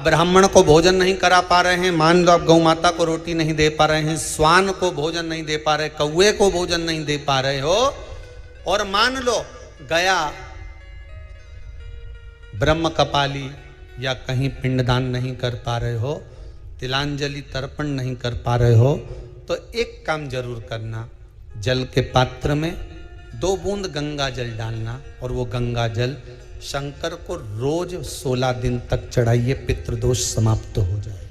ब्राह्मण को भोजन नहीं करा पा रहे हैं, मान लो आप गौ माता को रोटी नहीं दे पा रहे हैं, श्वान को भोजन नहीं दे पा रहे, कौवे को भोजन नहीं दे पा रहे हो, और मान लो गया ब्रह्म कपाली या कहीं पिंडदान नहीं कर पा रहे हो, तिलांजलि तर्पण नहीं कर पा रहे हो, तो एक काम जरूर करना, जल के पात्र में 2 बूंद गंगा जल डालना और वो गंगा जल शंकर को रोज 16 दिन तक चढ़ाइए, पितृदोष समाप्त हो जाए।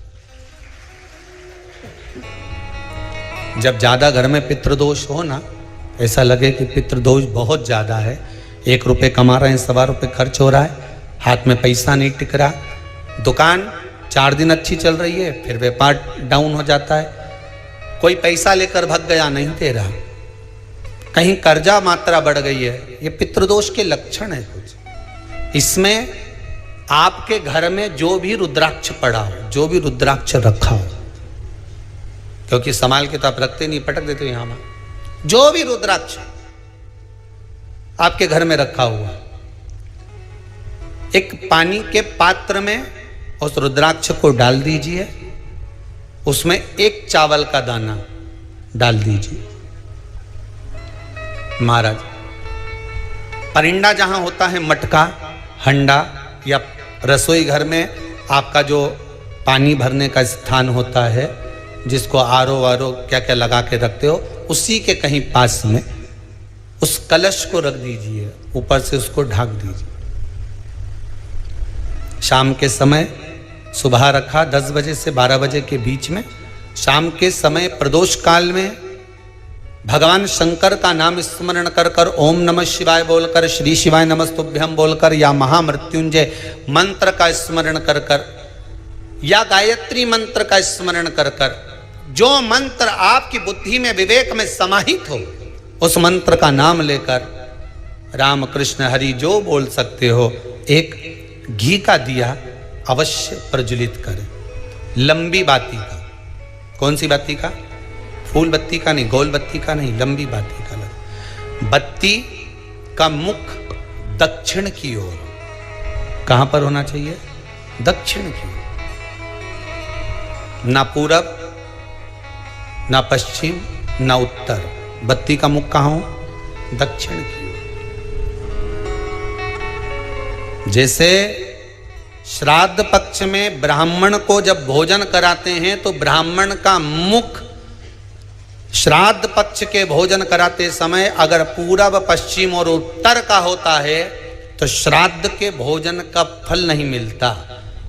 जब ज्यादा घर में पितृदोष हो ना, ऐसा लगे कि पितृदोष बहुत ज्यादा है, 1 रुपये कमा रहे हैं, 1.25 रुपये खर्च हो रहा है, हाथ में पैसा नहीं टिक रहा, दुकान 4 दिन अच्छी चल रही है, फिर व्यापार डाउन हो जाता है, कोई पैसा लेकर भग गया, नहीं दे रहा, कहीं कर्जा मात्रा बढ़ गई है, ये पितृदोष के लक्षण है कुछ। इसमें आपके घर में जो भी रुद्राक्ष पड़ा हो, जो भी रुद्राक्ष रखा हो, क्योंकि संभाल के तो आप रखते नहीं, पटक देते हो यहां में, जो भी रुद्राक्ष आपके घर में रखा हुआ, एक पानी के पात्र में उस रुद्राक्ष को डाल दीजिए, उसमें 1 चावल का दाना डाल दीजिए। महाराज, परिंदा जहां होता है, मटका, हंडा या रसोई घर में आपका जो पानी भरने का स्थान होता है, जिसको आरो वारो क्या क्या लगा के रखते हो, उसी के कहीं पास में उस कलश को रख दीजिए, ऊपर से उसको ढक दीजिए। शाम के समय, सुबह रखा 10 बजे से 12 बजे के बीच में, शाम के समय प्रदोष काल में भगवान शंकर का नाम स्मरण कर कर, ओम नमः शिवाय बोलकर, श्री शिवाय नमस्तुभ्यम बोलकर, या महामृत्युंजय मंत्र का स्मरण कर कर, या गायत्री मंत्र का स्मरण कर कर, जो मंत्र आपकी बुद्धि में, विवेक में समाहित हो, उस मंत्र का नाम लेकर राम कृष्ण हरि जो बोल सकते हो, एक घी का दिया अवश्य प्रज्वलित करें, लंबी बाती का। कौन सी बाती का? फूल बत्ती का नहीं, गोल बत्ती का नहीं, लंबी बाती का लगा। बत्ती का मुख दक्षिण की ओर, कहां पर होना चाहिए? दक्षिण की ओर, ना पूरब, ना पश्चिम, ना उत्तर। बत्ती का मुख कहां हो? दक्षिण की ओर। जैसे श्राद्ध पक्ष में ब्राह्मण को जब भोजन कराते हैं तो ब्राह्मण का मुख श्राद्ध पक्ष के भोजन कराते समय अगर पूरब, पश्चिम और उत्तर का होता है तो श्राद्ध के भोजन का फल नहीं मिलता।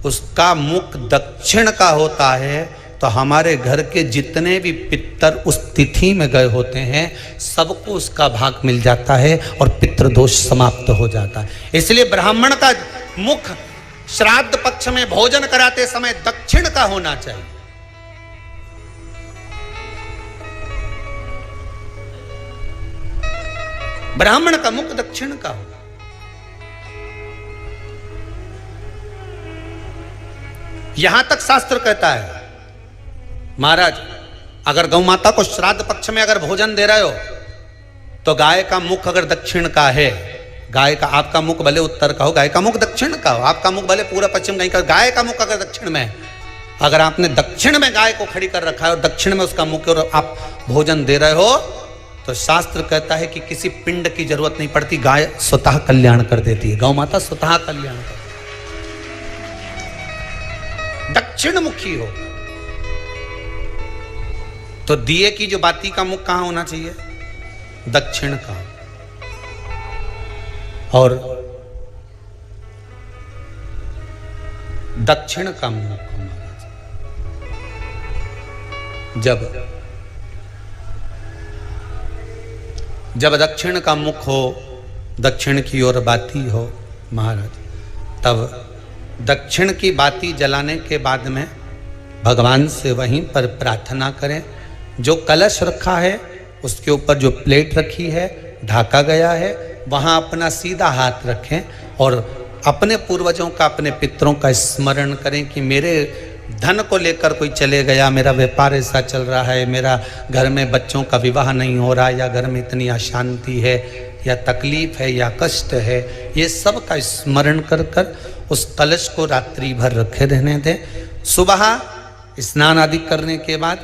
उसका मुख दक्षिण का होता है तो हमारे घर के जितने भी पितर उस तिथि में गए होते हैं सबको उसका भाग मिल जाता है और पितृदोष समाप्त हो जाता है। इसलिए ब्राह्मण का मुख श्राद्ध पक्ष में भोजन कराते समय दक्षिण का होना चाहिए। ब्राह्मण का मुख दक्षिण का हो। यहां तक शास्त्र कहता है महाराज, अगर गौ माता को श्राद्ध पक्ष में अगर भोजन दे रहे हो तो गाय का मुख अगर दक्षिण का है, गाय का, आपका मुख भले उत्तर का हो, गाय का मुख दक्षिण का हो, आपका मुख भले पूरा पश्चिम कहीं का, गाय का मुख अगर दक्षिण में है, अगर आपने दक्षिण में गाय को खड़ी कर रखा है और दक्षिण में उसका मुख और आप भोजन दे रहे हो तो शास्त्र कहता है कि किसी पिंड की जरूरत नहीं पड़ती, गाय स्वतः कल्याण कर देती है, गौ माता स्वतः कल्याण कर, दक्षिण मुखी हो। तो दिए की जो बाती का मुख कहां होना चाहिए? दक्षिण का। और दक्षिण का मुख जब दक्षिण का मुख हो, दक्षिण की ओर बाती हो महाराज, तब दक्षिण की बाती जलाने के बाद में भगवान से वहीं पर प्रार्थना करें। जो कलश रखा है उसके ऊपर जो प्लेट रखी है, ढाका गया है, वहाँ अपना सीधा हाथ रखें और अपने पूर्वजों का, अपने पितरों का स्मरण करें कि मेरे धन को लेकर कोई चले गया, मेरा व्यापार ऐसा चल रहा है, मेरा घर में बच्चों का विवाह नहीं हो रहा, या घर में इतनी अशांति है या तकलीफ है या कष्ट है, ये सब का स्मरण कर कर उस कलश को रात्रि भर रखे रहने दें। सुबह स्नान आदि करने के बाद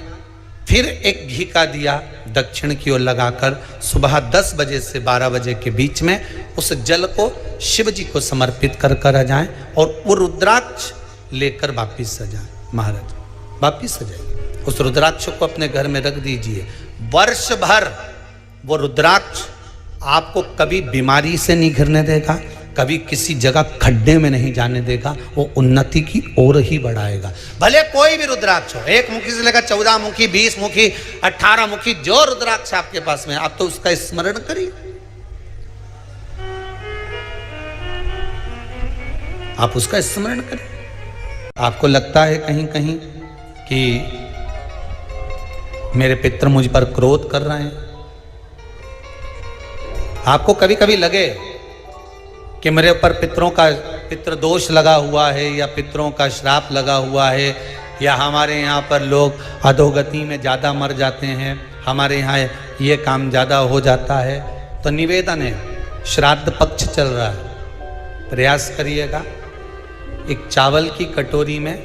फिर एक घी का दिया दक्षिण की ओर लगाकर सुबह 10 बजे से 12 बजे के बीच में उस जल को शिव जी को समर्पित कर आ जाएं और वो रुद्राक्ष लेकर वापिस सजाएं। महाराज वापिस सजाइए, उस रुद्राक्ष को अपने घर में रख दीजिए। वर्ष भर वो रुद्राक्ष आपको कभी बीमारी से नहीं घिरने देगा, कभी किसी जगह खड्डे में नहीं जाने देगा, वो उन्नति की ओर ही बढ़ाएगा। भले कोई भी रुद्राक्ष हो, 1 मुखी से लेकर 14 मुखी, 20 मुखी, 18 मुखी, जो रुद्राक्ष आपके पास में, आप तो उसका स्मरण करिए। आप उसका स्मरण करें। आपको लगता है कहीं कहीं कि मेरे पितर मुझ पर क्रोध कर रहे हैं, आपको कभी कभी लगे कि मेरे ऊपर पितृ दोष लगा हुआ है या पितरों का श्राप लगा हुआ है, या हमारे यहाँ पर लोग अधोगति में ज़्यादा मर जाते हैं, हमारे यहाँ ये काम ज़्यादा हो जाता है, तो निवेदन है, श्राद्ध पक्ष चल रहा है, प्रयास करिएगा। एक चावल की कटोरी में,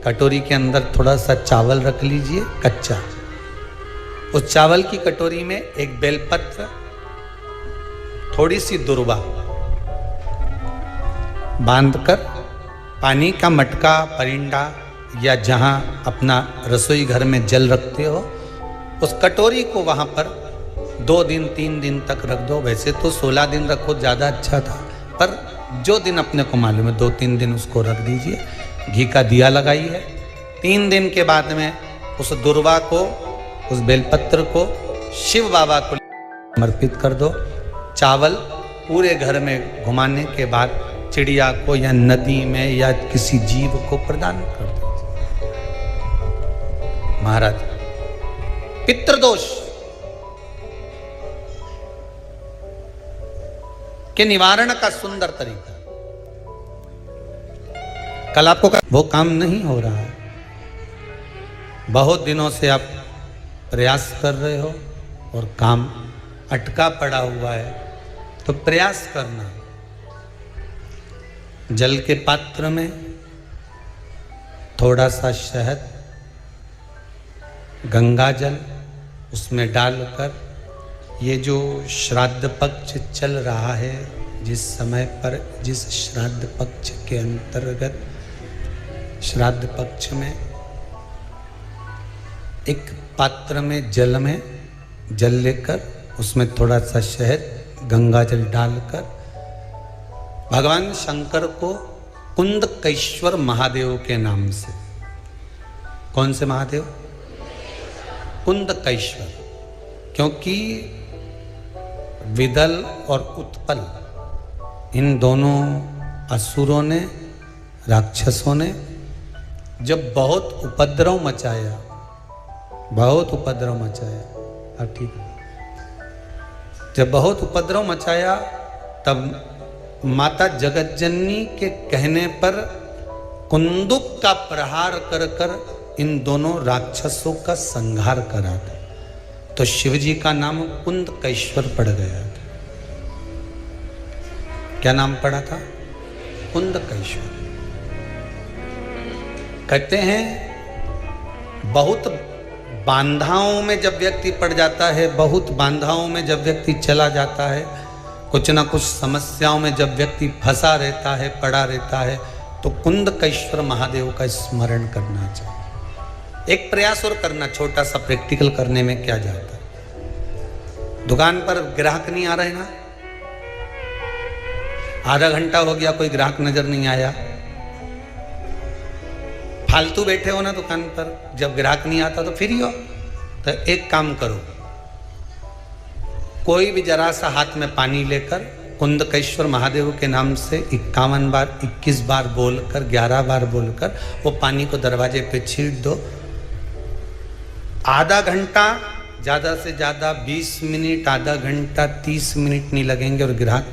कटोरी के अंदर थोड़ा सा चावल रख लीजिए कच्चा, उस चावल की कटोरी में एक बेलपत्र, थोड़ी सी दुर्वा बांधकर पानी का मटका, परिंडा या जहां अपना रसोई घर में जल रखते हो, उस कटोरी को वहां पर 2 दिन 3 दिन तक रख दो। वैसे तो 16 दिन रखो ज़्यादा अच्छा था, पर जो दिन अपने को मालूम है 2-3 दिन उसको रख दीजिए। घी का दिया लगाइए। 3 दिन के बाद में उस दुर्वा को, उस बेलपत्र को शिव बाबा को समर्पित कर दो। चावल पूरे घर में घुमाने के बाद चिड़िया को या नदी में या किसी जीव को प्रदान कर दो। महाराज पितृदोष के निवारण का सुंदर तरीका। कल आपको वो काम नहीं हो रहा है, बहुत दिनों से आप प्रयास कर रहे हो और काम अटका पड़ा हुआ है, तो प्रयास करना। जल के पात्र में थोड़ा सा शहद, गंगा जल उसमें डालकर, ये जो श्राद्ध पक्ष चल रहा है, जिस समय पर, जिस श्राद्ध पक्ष के अंतर्गत, श्राद्ध पक्ष में एक पात्र में जल लेकर उसमें थोड़ा सा शहद, गंगा जल डालकर भगवान शंकर को कुंदकेश्वर महादेव के नाम से, कौन से महादेव? कुंदकेश्वर, क्योंकि विदल और उत्पल इन दोनों असुरों ने, राक्षसों ने जब बहुत उपद्रव मचाया, अब ठीक है, जब बहुत उपद्रव मचाया, तब माता जगतजननी के कहने पर कुंदुक का प्रहार कर कर इन दोनों राक्षसों का संहार करा था। तो शिवजी का नाम कुंदकेश्वर पड़ गया था। क्या नाम पड़ा था? कुंदकेश्वर। कहते हैं बहुत बांधाओं में जब व्यक्ति पड़ जाता है, बहुत बांधाओं में जब व्यक्ति चला जाता है, कुछ ना कुछ समस्याओं में जब व्यक्ति फंसा रहता है, पड़ा रहता है, तो कुंदकेश्वर महादेव का स्मरण करना चाहिए। एक प्रयास और करना, छोटा सा प्रैक्टिकल करने में क्या जाता है। दुकान पर ग्राहक नहीं आ रहे ना, आधा घंटा हो गया कोई ग्राहक नजर नहीं आया, फालतू बैठे हो ना दुकान पर, जब ग्राहक नहीं आता तो फ्री हो, तो एक काम करो, कोई भी जरा सा हाथ में पानी लेकर कुंदकेश्वर महादेव के नाम से 51 बार, 21 बार बोलकर, 11 बार बोलकर वो पानी को दरवाजे पे छीट दो। आधा घंटा, ज़्यादा से ज़्यादा 20 मिनट, आधा घंटा 30 मिनट नहीं लगेंगे और ग्राहक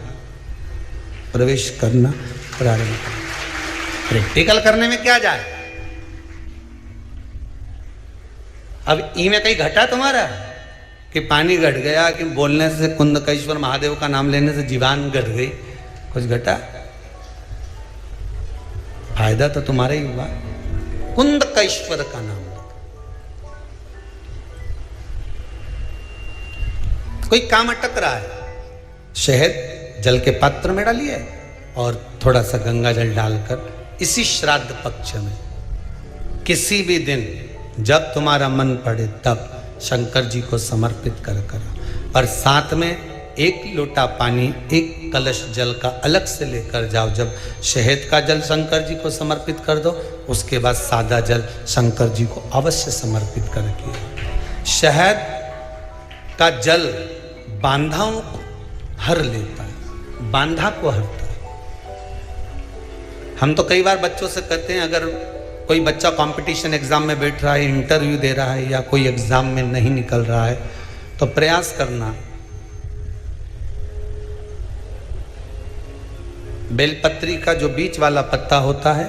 प्रवेश करना प्रारंभ करें। प्रैक्टिकल करने में क्या जाए। अब ई में कहीं घटा तुम्हारा कि पानी घट गया, कि बोलने से, कुंदकेश्वर महादेव का नाम लेने से जीवान घट गई, कुछ घटा? फायदा तो तुम्हारा ही हुआ। कुंदकेश्वर का नाम। कोई काम अटक रहा है, शहद जल के पात्र में डालिए और थोड़ा सा गंगा जल डालकर इसी श्राद्ध पक्ष में किसी भी दिन जब तुम्हारा मन पड़े तब शंकर जी को समर्पित कर करो। पर साथ में एक लोटा पानी, एक कलश जल का अलग से लेकर जाओ। जब शहद का जल शंकर जी को समर्पित कर दो, उसके बाद सादा जल शंकर जी को अवश्य समर्पित करके। शहद का जल बांधाओं को हर लेता है, बांधा को हरता है। हम तो कई बार बच्चों से कहते हैं, अगर कोई बच्चा कंपटीशन एग्जाम में बैठ रहा है, इंटरव्यू दे रहा है या कोई एग्जाम में नहीं निकल रहा है, तो प्रयास करना बेलपत्री का जो बीच वाला पत्ता होता है,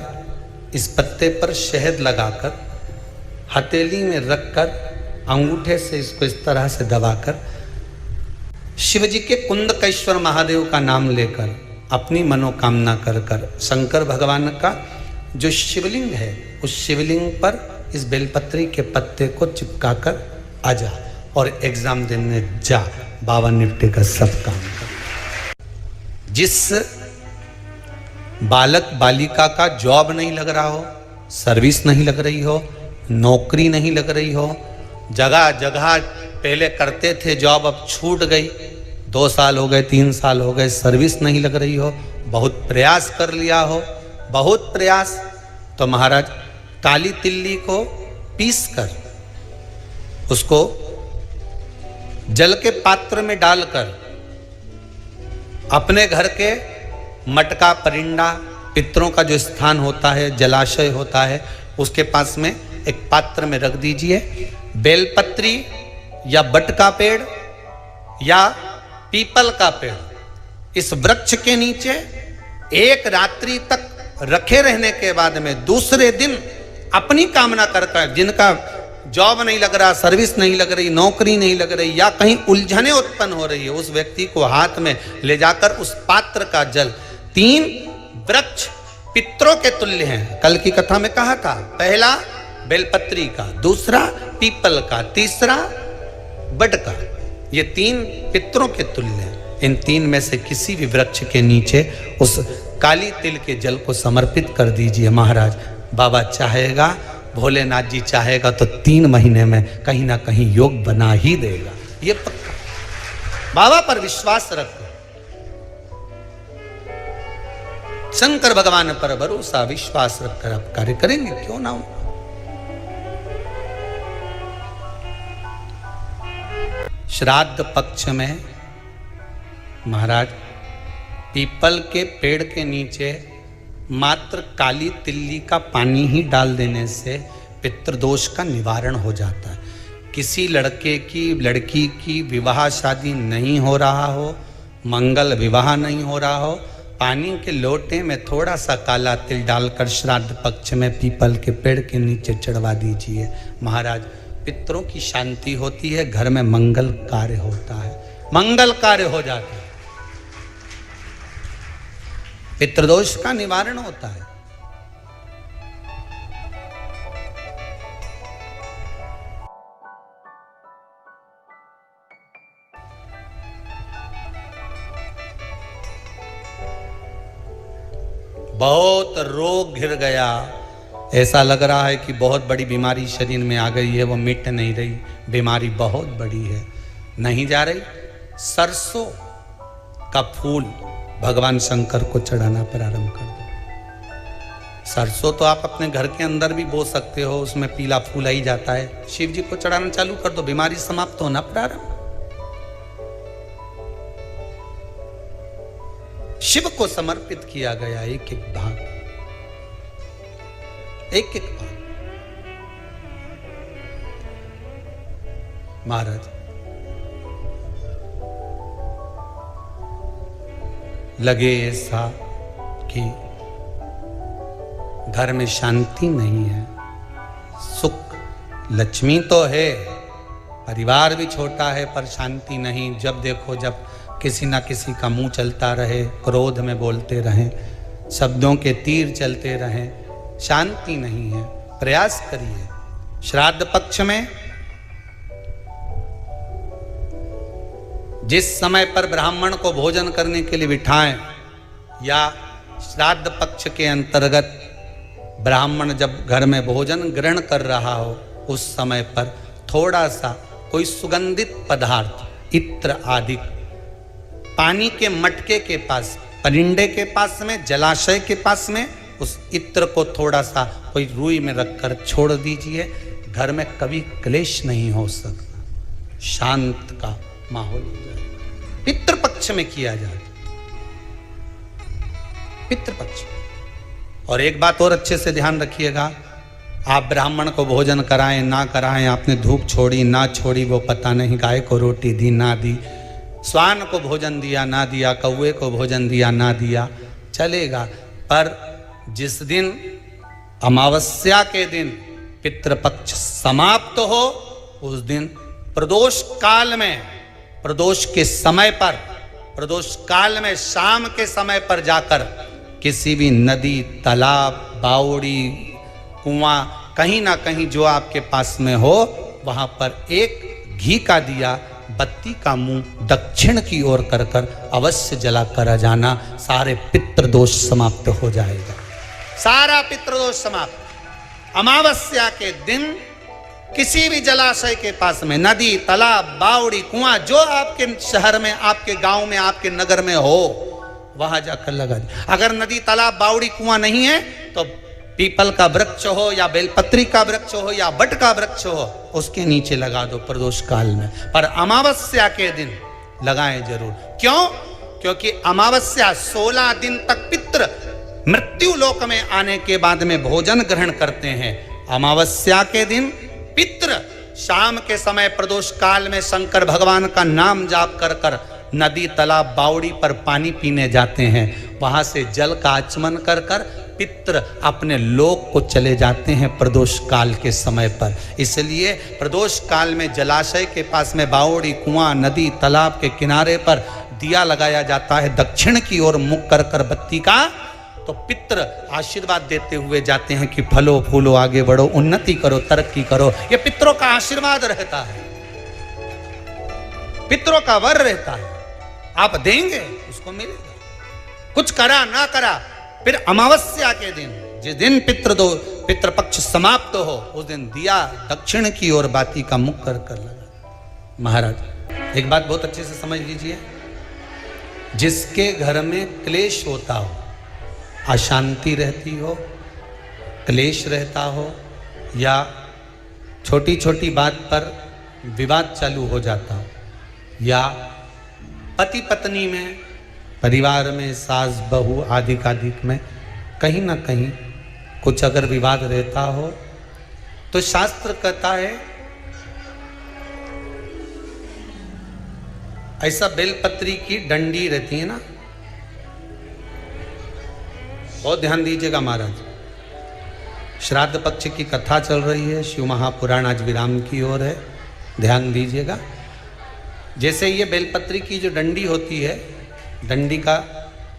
इस पत्ते पर शहद लगाकर हथेली में रखकर अंगूठे से इसको इस तरह से दबाकर शिव जी के कुंदकेश्वर महादेव का नाम लेकर अपनी मनोकामना कर कर शंकर भगवान का जो शिवलिंग है, उस शिवलिंग पर इस बेलपत्री के पत्ते को चिपका कर आ जा और एग्जाम देने जा। बाबा निपटे का सब काम कर। जिस बालक बालिका का जॉब नहीं लग रहा हो, सर्विस नहीं लग रही हो, नौकरी नहीं लग रही हो, जगह जगह पहले करते थे जॉब, अब छूट गई, 2 साल हो गए, 3 साल हो गए, सर्विस नहीं लग रही हो, बहुत प्रयास कर लिया हो, बहुत प्रयास, तो महाराज काली तिल्ली को पीस कर उसको जल के पात्र में डालकर अपने घर के मटका परिंडा, पितरों का जो स्थान होता है, जलाशय होता है, उसके पास में एक पात्र में रख दीजिए। बेलपत्री या बट का पेड़ या पीपल का पेड़, इस वृक्ष के नीचे एक रात्रि तक रखे रहने के बाद में दूसरे दिन अपनी कामना कर, जिनका जॉब नहीं लग रहा, सर्विस नहीं लग रही, नौकरी नहीं लग रही या कहीं उलझने उत्पन्न हो रही है, उस व्यक्ति को हाथ में ले जाकर उस पात्र का जल, 3 वृक्ष पितरों के तुल्य हैं। कल की कथा में कहा था, पहला बेलपत्री का, दूसरा पीपल का, तीसरा बड का, ये 3 पितरों के तुल्य हैं। इन 3 में से किसी भी वृक्ष के नीचे उस काली तिल के जल को समर्पित कर दीजिए। महाराज बाबा चाहेगा, भोलेनाथ जी चाहेगा तो 3 महीने में कहीं ना कहीं योग बना ही देगा, ये पक्का। बाबा पर विश्वास रखो, शंकर भगवान पर भरोसा विश्वास रखकर आप कार्य करेंगे, क्यों ना हो। श्राद्ध पक्ष में महाराज पीपल के पेड़ के नीचे मात्र काली तिल्ली का पानी ही डाल देने से पितृदोष का निवारण हो जाता है। किसी लड़के की लड़की की विवाह शादी नहीं हो रहा हो, मंगल विवाह नहीं हो रहा हो, पानी के लोटे में थोड़ा सा काला तिल डालकर श्राद्ध पक्ष में पीपल के पेड़ के नीचे चढ़वा दीजिए। महाराज पितरों की शांति होती है, घर में मंगल कार्य होता है, मंगल कार्य हो जाता है, पितृदोष का निवारण होता है। बहुत रोग घिर गया, ऐसा लग रहा है कि बहुत बड़ी बीमारी शरीर में आ गई है, वो मिट नहीं रही, बीमारी बहुत बड़ी है, नहीं जा रही। सरसों का फूल भगवान शंकर को चढ़ाना प्रारंभ कर दो। सरसों तो आप अपने घर के अंदर भी बो सकते हो, उसमें पीला फूल ही जाता है, शिव जी को चढ़ाना चालू कर दो, बीमारी समाप्त होना प्रारंभ। शिव को समर्पित किया गया एक एक भाग, एक एक भाग। महाराज लगे ऐसा कि घर में शांति नहीं है, सुख लक्ष्मी तो है, परिवार भी छोटा है पर शांति नहीं। जब देखो जब किसी ना किसी का मुंह चलता रहे, क्रोध में बोलते रहें, शब्दों के तीर चलते रहें, शांति नहीं है। प्रयास करिए। श्राद्ध पक्ष में जिस समय पर ब्राह्मण को भोजन करने के लिए बिठाएं, या श्राद्ध पक्ष के अंतर्गत ब्राह्मण जब घर में भोजन ग्रहण कर रहा हो, उस समय पर थोड़ा सा कोई सुगंधित पदार्थ, इत्र आदि, पानी के मटके के पास, परिंडे के पास में, जलाशय के पास में उस इत्र को थोड़ा सा कोई रुई में रखकर छोड़ दीजिए। घर में कभी क्लेश नहीं हो सकता, शांत का माहौल हो जाए। पितृपक्ष में किया जाता, पितृपक्ष। और एक बात और अच्छे से ध्यान रखिएगा, आप ब्राह्मण को भोजन कराएं ना कराएं, आपने धूप छोड़ी ना छोड़ी वो पता नहीं, गाय को रोटी दी ना दी, स्वान को भोजन दिया ना दिया, कौवे को भोजन दिया ना दिया, चलेगा। पर जिस दिन अमावस्या के दिन पितृपक्ष समाप्त हो, उस दिन प्रदोष काल में, प्रदोष के समय पर, प्रदोष काल में शाम के समय पर जाकर किसी भी नदी, तालाब, बावड़ी, कुआं, कहीं ना कहीं जो आपके पास में हो, वहां पर एक घी का दिया, बत्ती का मुंह दक्षिण की ओर कर कर अवश्य जला कर जाना। सारे पितृदोष समाप्त हो जाएगा, सारा पितृदोष समाप्त। अमावस्या के दिन किसी भी जलाशय के पास में, नदी, तालाब, बावड़ी, कुआं, जो आपके शहर में, आपके गांव में, आपके नगर में हो, वहां जाकर लगा दे। अगर नदी, तालाब, बावड़ी, कुआं नहीं है तो पीपल का वृक्ष हो या बेलपत्री का वृक्ष हो या बट का वृक्ष हो, उसके नीचे लगा दो प्रदोष काल में। पर अमावस्या के दिन लगाएं जरूर। क्यों? क्योंकि अमावस्या 16 दिन तक पितृ मृत्यु लोक में आने के बाद में भोजन ग्रहण करते हैं। अमावस्या के दिन पितृ शाम के समय प्रदोष काल में शंकर भगवान का नाम जाप कर कर नदी, तालाब, बावड़ी पर पानी पीने जाते हैं। वहां से जल का आचमन कर कर पितृ अपने लोक को चले जाते हैं प्रदोष काल के समय पर। इसलिए प्रदोष काल में जलाशय के पास में, बावड़ी, कुआं, नदी, तालाब के किनारे पर दिया लगाया जाता है दक्षिण की ओर मुख कर कर बत्ती का। तो पितृ आशीर्वाद देते हुए जाते हैं कि फलो फूलो, आगे बढ़ो, उन्नति करो, तरक्की करो। ये पितरों का आशीर्वाद रहता है, पितरों का वर रहता है। आप देंगे उसको मिलेगा, कुछ करा ना करा। फिर अमावस्या के दिन, जिस दिन पितृपक्ष समाप्त हो, उस दिन दिया दक्षिण की ओर बाती का मुख कर कर लगा। महाराज एक बात बहुत अच्छे से समझ लीजिए, जिसके घर में क्लेश होता हो, अशांति रहती हो, क्लेश रहता हो, या छोटी छोटी बात पर विवाद चालू हो जाता हो, या पति पत्नी में, परिवार में, सास बहू आदि कादिक में कहीं ना कहीं कुछ अगर विवाद रहता हो, तो शास्त्र कहता है ऐसा बेलपत्री की डंडी रहती है ना, बहुत ध्यान दीजिएगा महाराज। श्राद्ध पक्ष की कथा चल रही है, शिव महापुराण आज विराम की ओर है, ध्यान दीजिएगा। जैसे ये बेलपत्री की जो डंडी होती है, डंडी का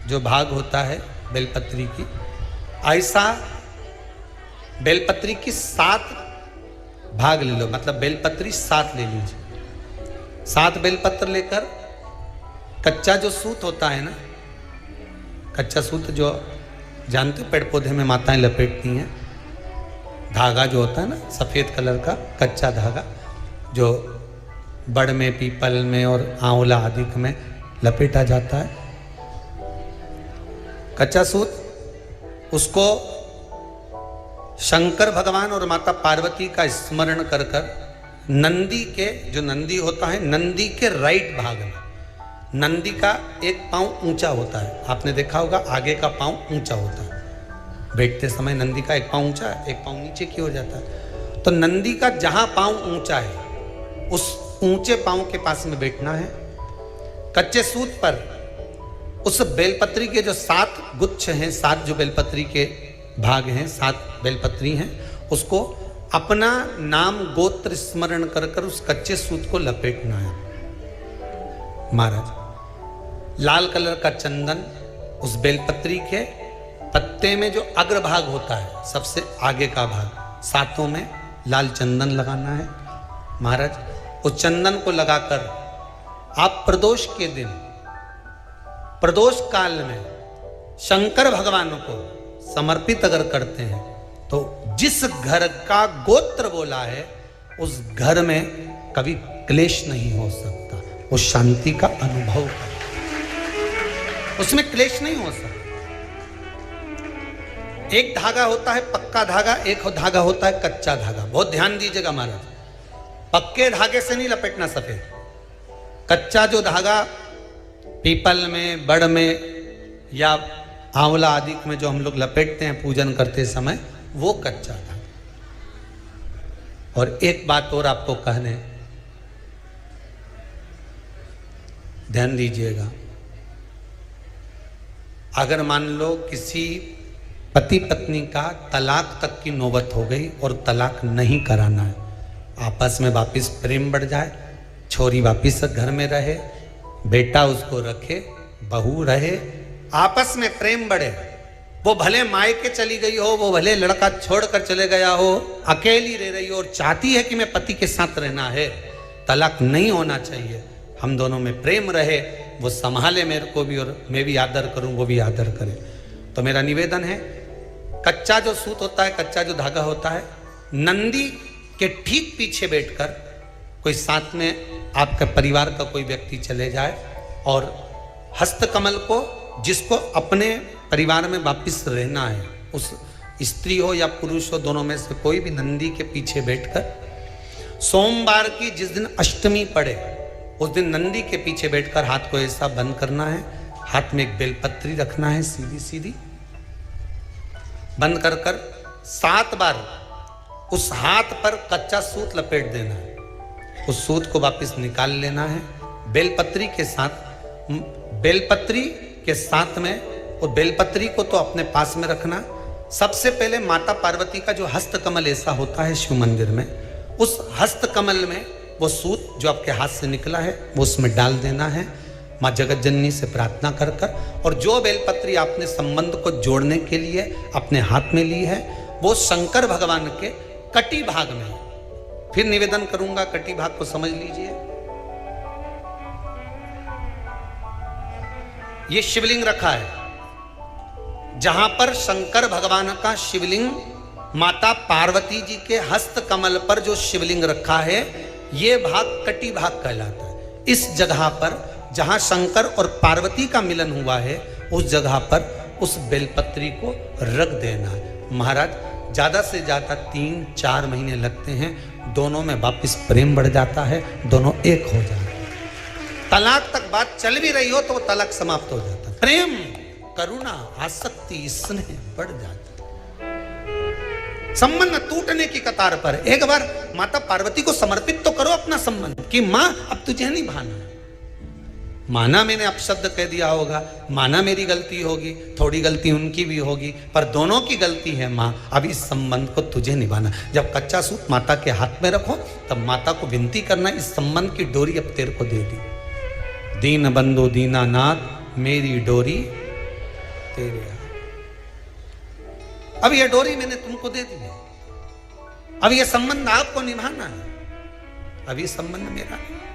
जो भाग होता है बेलपत्री की, ऐसा बेलपत्री की 7 भाग ले लो, मतलब बेलपत्री 7 ले लीजिए। 7 बेलपत्र लेकर कच्चा जो सूत होता है ना, कच्चा सूत जो जानते पेड़ पौधे में माताएं लपेटती हैं, धागा जो होता है ना सफ़ेद कलर का कच्चा धागा, जो बड़ में, पीपल में और आंवला आदि में लपेटा जाता है, कच्चा सूत, उसको शंकर भगवान और माता पार्वती का स्मरण कर कर नंदी के, जो नंदी होता है, नंदी के राइट भाग में, नंदी का एक पांव ऊंचा होता है, आपने देखा होगा आगे का पांव ऊंचा होता है, बैठते समय नंदी का एक पांव ऊंचा है, एक पांव नीचे की हो जाता है। तो नंदी का जहां पांव ऊंचा है, उस ऊंचे पांव के पास में बैठना है। कच्चे सूत पर उस बेलपत्री के जो 7 गुच्छ हैं, 7 जो बेलपत्री के भाग हैं, 7 बेलपत्री हैं, उसको अपना नाम गोत्र स्मरण कर कर उस कच्चे सूत को लपेटना है। महाराज लाल कलर का चंदन उस बेलपत्री के पत्ते में जो अग्रभाग होता है, सबसे आगे का भाग, सातों में लाल चंदन लगाना है। महाराज उस चंदन को लगाकर आप प्रदोष के दिन, प्रदोष काल में शंकर भगवान को समर्पित अगर करते हैं तो जिस घर का गोत्र बोला है उस घर में कभी क्लेश नहीं हो सकता, वो शांति का अनुभव कर, उसमें क्लेश नहीं हो सकता। एक धागा होता है पक्का धागा, एक धागा होता है कच्चा धागा। बहुत ध्यान दीजिएगा महाराज, पक्के धागे से नहीं लपेटना सफेद। कच्चा जो धागा पीपल में, बड़ में या आंवला आदि में जो हम लोग लपेटते हैं पूजन करते समय, वो कच्चा धागा। और एक बात और आपको कहने, ध्यान दीजिएगा, अगर मान लो किसी पति पत्नी का तलाक तक की नौबत हो गई और तलाक नहीं कराना है, आपस में वापिस प्रेम बढ़ जाए, छोरी वापिस घर में रहे, बेटा उसको रखे, बहू रहे, आपस में प्रेम बढ़े, वो भले मायके चली गई हो, वो भले लड़का छोड़कर चले गया हो, अकेली रह रही हो और चाहती है कि मैं पति के साथ रहना है, तलाक नहीं होना चाहिए, हम दोनों में प्रेम रहे, वो संभाले मेरे को भी और मैं भी आदर करूं, वो भी आदर करे। तो मेरा निवेदन है, कच्चा जो सूत होता है, कच्चा जो धागा होता है, नंदी के ठीक पीछे बैठकर कोई साथ में आपका परिवार का कोई व्यक्ति चले जाए और हस्तकमल को, जिसको अपने परिवार में वापिस रहना है, उस स्त्री हो या पुरुष हो, दोनों में से कोई भी नंदी के पीछे बैठकर सोमवार की जिस दिन अष्टमी पड़े उस दिन नंदी के पीछे बैठकर हाथ को ऐसा बंद करना है, हाथ में एक बेलपत्री रखना है, सीधी सीधी बंद कर कर 7 बार उस हाथ पर कच्चा सूत लपेट देना है, उस सूत को वापस निकाल लेना है। बेलपत्री के साथ, बेलपत्री के साथ में, और बेलपत्री को तो अपने पास में रखना। सबसे पहले माता पार्वती का जो हस्तकमल ऐसा होता है शिव मंदिर में, उस हस्तकमल में वो सूत जो आपके हाथ से निकला है वो उसमें डाल देना है, माँ जगत जननी से प्रार्थना कर कर, और जो बेलपत्री आपने संबंध को जोड़ने के लिए अपने हाथ में ली है वो शंकर भगवान के कटी भाग में, फिर निवेदन करूंगा कटी भाग को समझ लीजिए। ये शिवलिंग रखा है, जहां पर शंकर भगवान का शिवलिंग, माता पार्वती जी के हस्त कमल पर जो शिवलिंग रखा है, ये भाग कटी भाग कहलाता है। इस जगह पर जहां शंकर और पार्वती का मिलन हुआ है, उस जगह पर उस बेलपत्री को रख देना है। महाराज ज्यादा से ज्यादा 3-4 महीने लगते हैं, दोनों में वापिस प्रेम बढ़ जाता है, दोनों एक हो जाते हैं। तलाक तक बात चल भी रही हो तो वो तलाक समाप्त हो जाता है। प्रेम, करुणा, आसक्ति, स्नेह बढ़ जाता है। संबंध टूटने की कतार पर एक बार माता पार्वती को समर्पित तो करो अपना संबंध कि मां अब तुझे नहीं भाना। माना मैंने अपशब्द कह दिया होगा, माना मेरी गलती होगी, थोड़ी गलती उनकी भी होगी, पर दोनों की गलती है मां, अब इस संबंध को तुझे निभाना। जब कच्चा सूत माता के हाथ में रखो तब माता को विनती करना, इस संबंध की डोरी अब तेरे को दे दी। दीन बंधु दीनानाथ मेरी डोरी तेरे हाथ, अब यह डोरी मैंने तुमको दे दी है, अब यह संबंध आपको निभाना है, अब यह संबंध मेरा है।